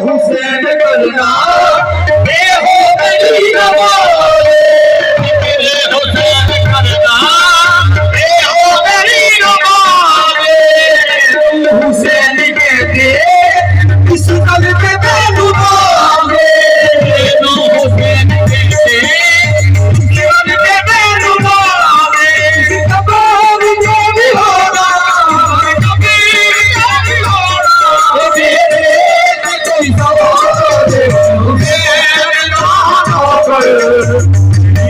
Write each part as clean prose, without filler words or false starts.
हुसैन करना हो मेरी नवाज़ हुसैन करना हो मेरी नवाज़ हुसैन कहते इस कल के बेनुमाज़ हुसैन कहते इस कल के बेनुमाज़ कबार जो भी होना कबीर जो भी होना मेरे कोई सवाल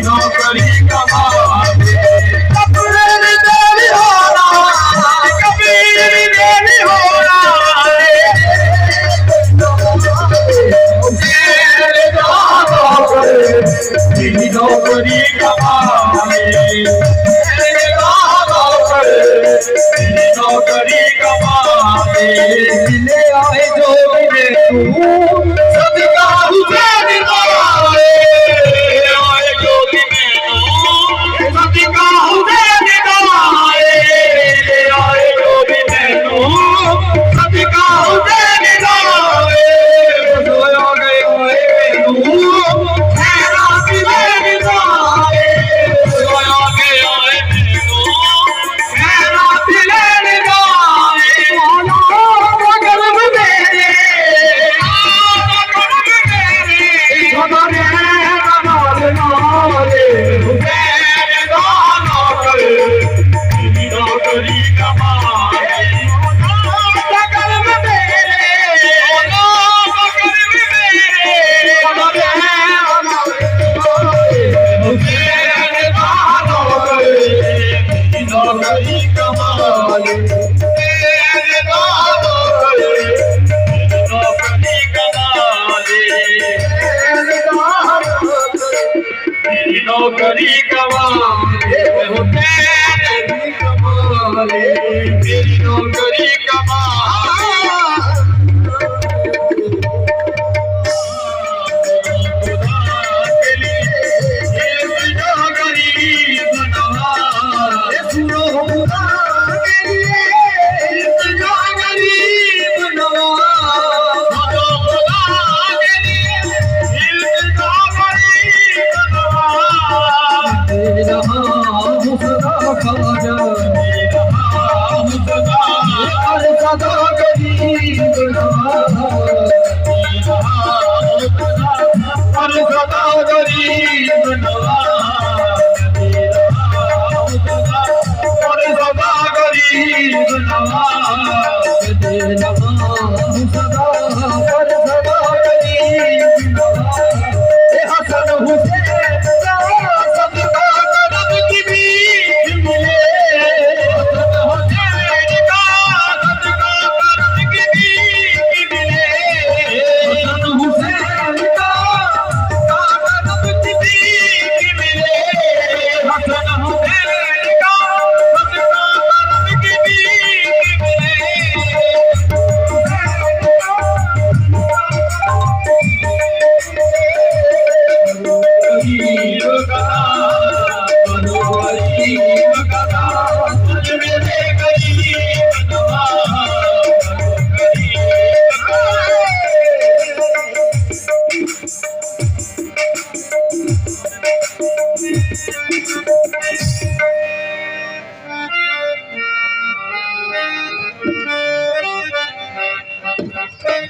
नौकरी कमाने कपड़े नहीं होना कबीर नहीं होना नौकरी कमाने नौकरी कमाने मिले आए जो मिले तू सदका हुसैन आए जो मिले तू सदका हुसैन आए जो मिले तू सदका हुसैन आए सोया गए तू मेरा दिल आए सोया गया तू मेरा दिल नौकरी कमाने मेरी नौकरी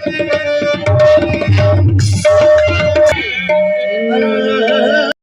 Thank you.